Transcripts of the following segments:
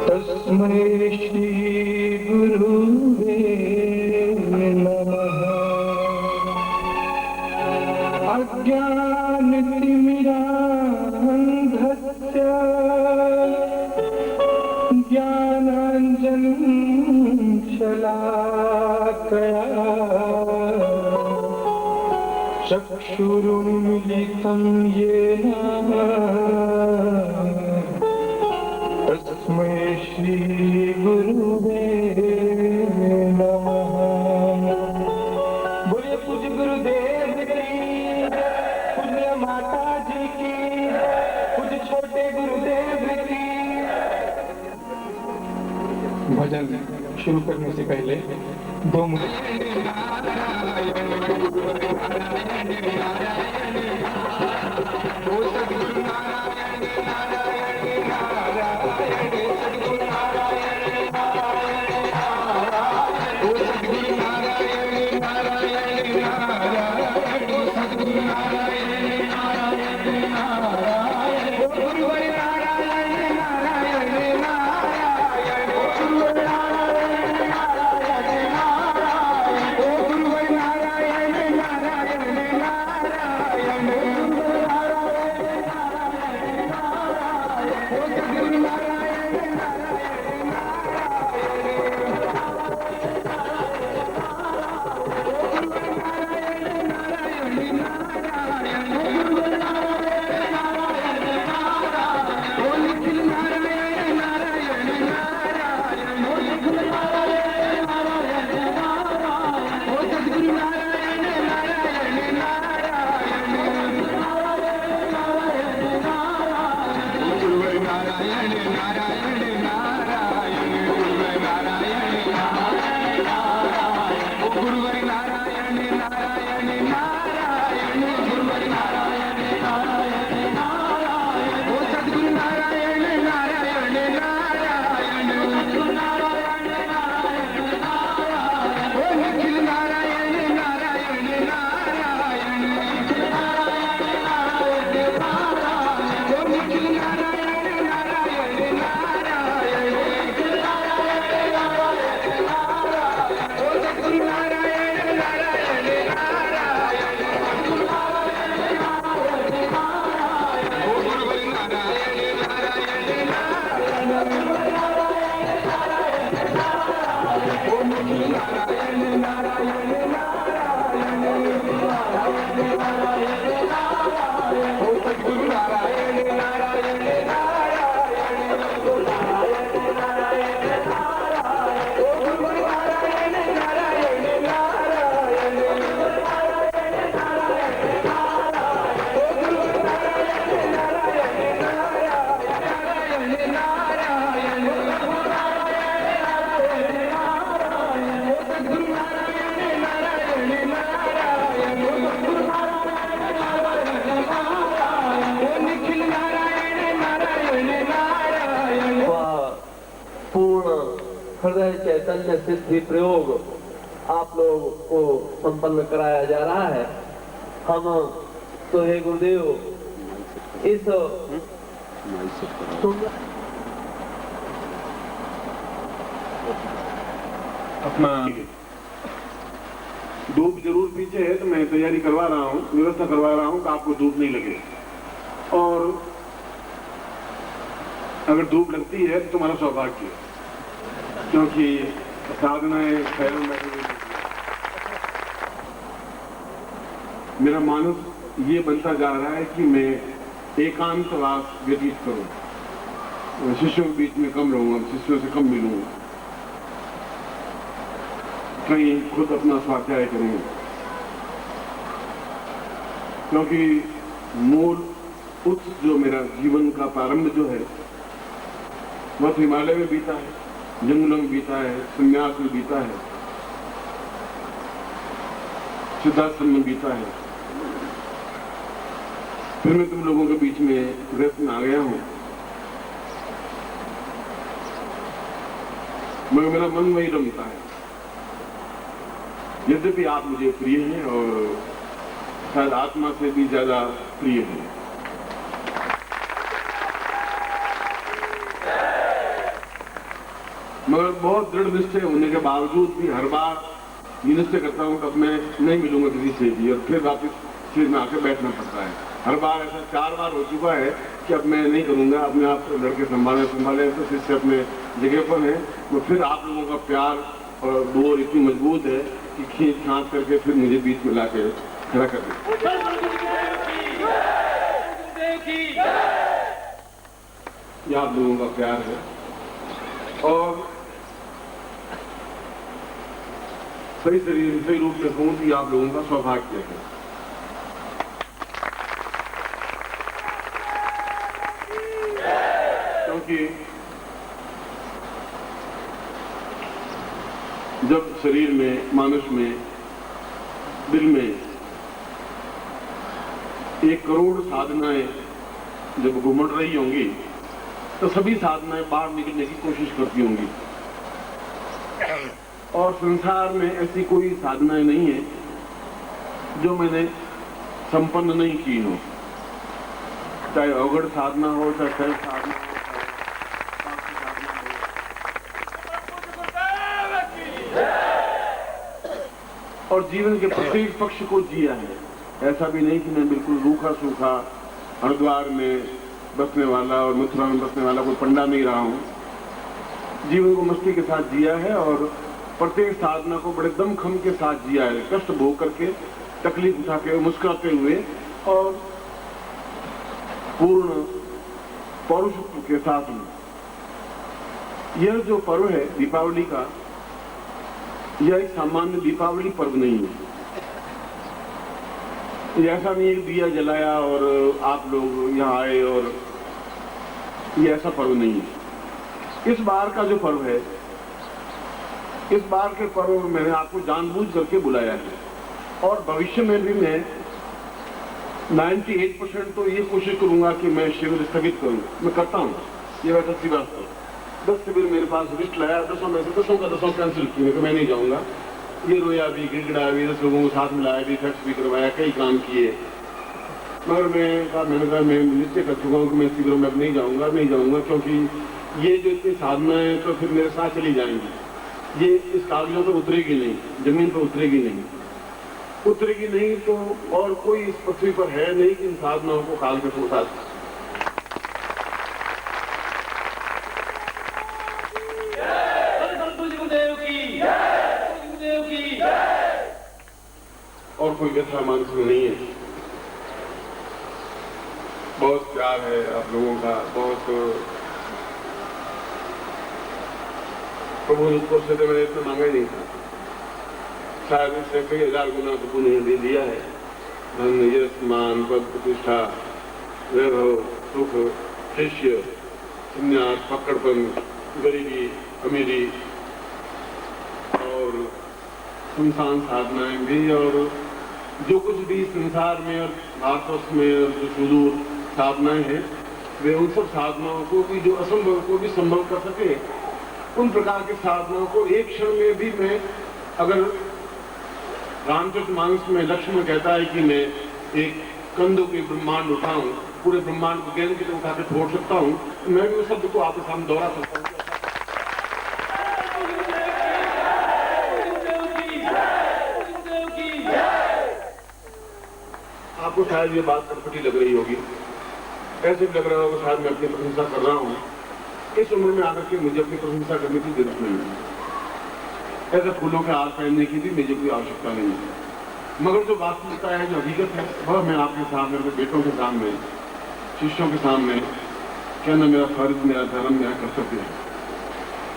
तस्मै श्री गुरुवे नमः। अज्ञानतिमिरान्धस्य ज्ञानाञ्जनशलाकया चक्षुरुन्मीलितं येन तस्मै श्री गुरुवे नमः। बोलिए पूज्य गुरुदेव की, पूज्य माता जी की, पूज्य छोटे गुरुदेव की। भजन शुरू करने से पहले 2 मिनट हृदय चैतन्य सिद्धि प्रयोग आप लोगों को संपन्न कराया जा रहा है। हम तो हे गुरुदेव इस अपना धूप जरूर पीछे है तो मैं तैयारी करवा रहा हूँ, व्यवस्था करवा रहा हूँ कि आपको धूप नहीं लगे। और अगर धूप लगती है तो तुम्हारा सौभाग्य, क्योंकि साधनाएं खैरों में मेरा मानस ये बनता जा रहा है कि मैं एकांतवास व्यतीत करूं, शिष्यों के बीच में कम रहूंगा, शिष्यों से कम मिलूंगा, कहीं खुद अपना स्वाध्याय करूंगा, क्योंकि मूल उत्स जो मेरा जीवन का प्रारंभ जो है वह हिमालय में बीता है, जंगलों में बीता है, संन्यास में बीता है, सिद्धाश्रम में बीता है। फिर मैं तुम लोगों के बीच में व्यस्त में आ गया हूं, मगर मेरा मन वही रमता है। यद्यपि आप मुझे प्रिय हैं और शायद आत्मा से भी ज्यादा प्रिय हैं। मगर बहुत दृढ़ निश्चय होने के बावजूद भी हर बार ये निश्चय करता हूँ कि अब मैं नहीं मिलूंगा किसी से भी, और फिर वापस सीट में आकर बैठना पड़ता है। हर बार ऐसा 4 बार हो चुका है कि अब मैं नहीं करूँगा, अपने आप लड़के संभाले तो शिष्य अपने जगह पर है। तो फिर आप लोगों का प्यार और डोर इतनी मजबूत है कि खींच खांच करके फिर मुझे बीच में ला के खड़ा कर देते। ये आप लोगों का प्यार है और सही शरीर सही रूप में कहूँ कि आप लोगों का सौभाग्य है। क्योंकि जब शरीर में, मानस में, दिल में 1 करोड़ साधनाएं जब घुमड़ रही होंगी तो सभी साधनाएं बाहर निकलने की कोशिश करती होंगी, और संसार में ऐसी कोई साधनाएं नहीं है जो मैंने संपन्न नहीं की हो, चाहे अवगढ़ साधना हो, चाहे सहज साधना हो, और जीवन के प्रत्येक पक्ष को जिया है। ऐसा भी नहीं कि मैं बिल्कुल रूखा सूखा हरिद्वार में बसने वाला और मथुरा में बसने वाला कोई पंडा नहीं रहा हूं। जीवन को मस्ती के साथ जिया है और प्रत्येक साधना को बड़े दमखम के साथ जिया है, कष्ट भोग करके, तकलीफ उठा के, मुस्कुराते हुए और पूर्ण पौरुषत्व के साथ में। यह जो पर्व है दीपावली का, यह एक सामान्य दीपावली पर्व नहीं है। ऐसा नहीं है दिया जलाया और आप लोग यहाँ आए, और ये ऐसा पर्व नहीं है। इस बार का जो पर्व है, इस बार के पर्व में मैंने आपको जानबूझ करके बुलाया है, और भविष्य में भी मैं 98% तो ये कोशिश करूंगा कि मैं शिविर स्थगित करूं। मैं करता हूं, ये वैसा सी बात है। 10 शिविर मेरे पास लिस्ट लाया, 10 में से 10 का 10 कैंसिल किए, मैं नहीं जाऊंगा। ये रोया भी, गिड़गिड़ा भी, 10 लोगों को साथ मिलाया भी, फैक्स भी करवाया, कई काम किए, मगर मैंने कहा मैं निश्चय कर चुका हूँ कि मैं शिविरों में अब नहीं जाऊंगा, क्योंकि ये जो इतनी साधना है तो फिर मेरे साथ चली जाएंगी। ये इस कागजों पर उतरेगी नहीं, जमीन पर उतरेगी नहीं तो और कोई इस पृथ्वी पर है नहीं कि इन साधनाओं को काल में पहुंचा। और कोई व्यथा मानस में नहीं है। बहुत प्यार है आप लोगों का, बहुत प्रभु उत्तर से तो मैंने इतना मांगा ही नहीं था, शायद इससे कई 1000 गुना प्रभु ने दे दिया है। धन, यश, मान, पद, प्रतिष्ठा, वैभव, सुख, शिष्य, संन्यास, पकड़पन, गरीबी, अमीरी और सुनसान साधनाएं भी, और जो कुछ भी संसार में और भारतवर्ष में जो सुदूर साधनाएं हैं, वे उन सब साधनाओं को भी, जो असंभव को भी संभव कर सके, उन प्रकार की साधनाओं को एक क्षण में भी मैं, अगर रामचरितमानस में लक्ष्मण कहता है कि मैं एक कंदों के ब्रह्मांड उठाऊं, पूरे ब्रह्मांड को गेंद की तरह उठा के फोड़ सकता हूं, तो मैं भी उस शब्द को आपके सामने दोहरा सकता हूं। आपको शायद ये बात कटपटी लग रही होगी, ऐसे भी लग रहा होगा शायद मैं अपनी प्रशंसा कर रहा हूँ। इस उम्र में आकर के मुझे अपनी प्रशंसा करने की जरूरत नहीं है, ऐसे फूलों के हार पहनने की भी मुझे कोई आवश्यकता नहीं है। मगर जो वास्तविकता है, जो हकीकत है, वह मैं आपके सामने, अपने बेटों के सामने, शिष्यों के सामने कहना मेरा फर्ज, मेरा धर्म, मेरा कर्तव्य है।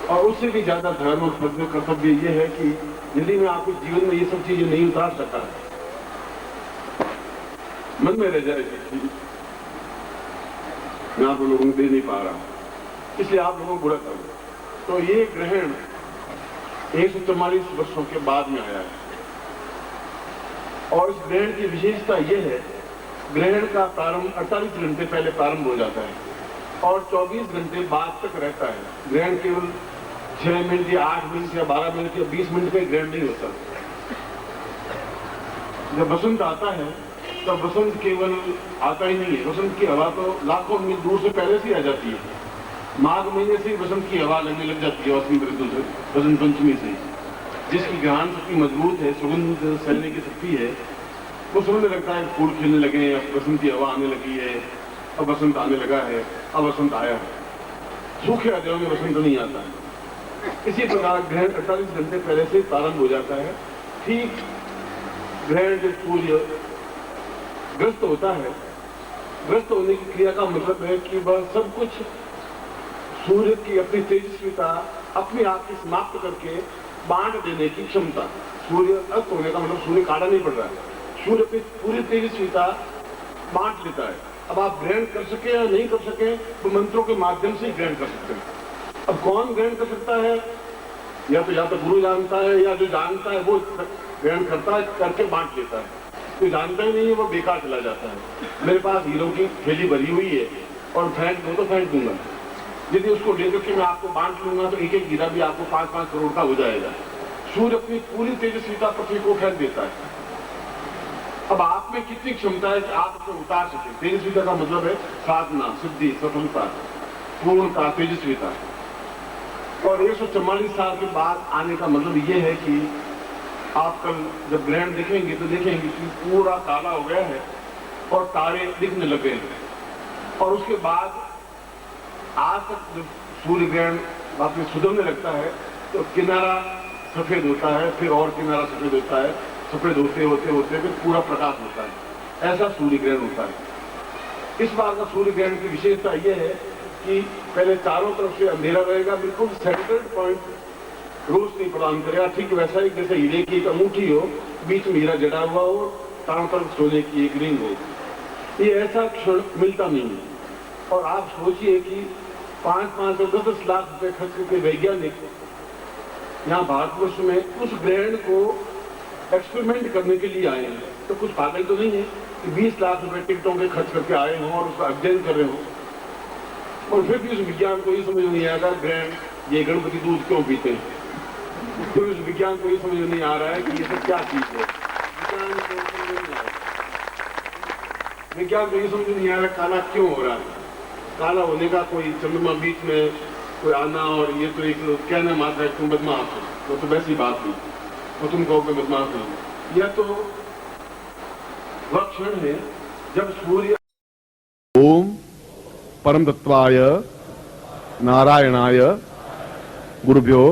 और उससे भी ज्यादा धर्म और फर्ज और कर्तव्य ये है कि यदि मैं आपके जीवन में ये सब चीजें नहीं उतार सकता, मन में रह जाएगी, मैं आप लोगों को दे नहीं पा रहा, इसलिए आप लोगों को बुरा कर। तो ये ग्रहण 144 वर्षों के बाद में आया है, और इस ग्रहण की विशेषता यह है, ग्रहण का प्रारंभ 48 घंटे पहले प्रारंभ हो जाता है और 24 घंटे बाद तक रहता है। ग्रहण केवल 6 मिनट या 8 मिनट या 12 मिनट या 20 मिनट का ग्रहण नहीं होता। जब बसंत आता है तब बसंत केवल आता ही नहीं है, बसंत की हवा तो लाखों मील दूर से पहले से आ जाती है। माघ महीने से ही वसंत की हवा लगने लग जाती है, वसंत ऋतु से, वसंत पंचमी से ही। जिसकी घ्राण शक्ति मजबूत है, सुगंध सहने की शक्ति है, वो समझने लगता है फूल खिलने लगे हैं, अब वसंत की हवा आने लगी है, अब वसंत आने लगा है, अब वसंत आया है। सूखे अध्यायों में वसंत नहीं आता है। इसी प्रकार ग्रहण 48 घंटे पहले से प्रारंभ हो जाता है। ठीक ग्रहण जब सूर्य ग्रस्त होता है, ग्रस्त होने की क्रिया का मतलब है कि वह सब कुछ सूर्य की अपनी तेजस्विता अपने आप की समाप्त करके बांट देने की क्षमता। सूर्य अस्त होने का मतलब सूर्य काला नहीं पड़ रहा है, सूर्य अपनी पूरी तेजस्विता बांट लेता है। अब आप ग्रहण कर सके या नहीं कर सके तो मंत्रों के माध्यम से ही ग्रहण कर सकते हैं। अब कौन ग्रहण कर सकता है? या तो गुरु जानता है, या जो जानता है वो ग्रहण करता है, करके बांट लेता है। जो जानता ही नहीं है वो बेकार चला जाता है। मेरे पास हीरो की थैली भरी हुई है और फेंक दो तो फेंक दूंगा। यदि उसको लेकर के मैं आपको बांट लूंगा तो एक एक हीरा भी आपको 5-5 करोड़ का हो जाएगा। सूर्य अपनी पूरी तेजस्विता पृथ्वी को फेंक देता है। अब आप में कितनी क्षमता है कि आप उसे उतार सके? तेजस्विता का मतलब है साधना, सिद्धि, सफलता, पूर्णता, तेजस्विता। और 144 साल के बाद आने का मतलब ये है कि आप कल जब ग्रहण देखेंगे तो देखेंगे कि पूरा काला हो गया है और तारे दिखने लगे हैं। और उसके बाद आज तक जब सूर्य ग्रहण वापस सुधरने लगता है तो किनारा सफेद होता है, फिर और किनारा सफेद होता है, सफेद होते होते होते फिर पूरा प्रकाश होता है। ऐसा सूर्य ग्रहण होता है। इस बार का सूर्य ग्रहण की विशेषता यह है कि पहले चारों तरफ से अंधेरा रहेगा, बिल्कुल सेंट्रल पॉइंट रोशनी प्रदान करेगा। ठीक वैसा ही जैसे हीरे की एक अंगूठी हो, बीच में हीरा जड़ा हुआ हो, चारों तरफ सोने की एक रिंग हो। ये ऐसा क्षण मिलता नहीं है। और आप सोचिए कि 5-5 और 10-10 लाख रुपए खर्च करके वैज्ञानिक यहाँ भारतवर्ष में उस ग्रहण को एक्सपेरिमेंट करने के लिए आए हैं। तो कुछ पागल तो नहीं है कि 20 लाख रुपए टिकटों के खर्च करके आए हों और उसका अध्ययन कर रहे हों और फिर भी उस विज्ञान को ये समझ नहीं आएगा ग्रहण ये गणपति दूध क्यों पीते हैं। फिर उस विज्ञान को ये समझ नहीं आ रहा है कि ये सब क्या चीज है। विज्ञान को ये समझ नहीं आ रहा काला क्यों हो रहा है। काला होने का कोई चंद्रमा बीच में कोई आना और ये तो एक कहना मात्र है तुम बदमाश हो, वो तो वैसी बात नहीं, वो तुम कहो मैं बदमाश हो। यह तो वह क्षण है जब सूर्य ओम परम तत्वाय नारायणाय गुरुभ्यो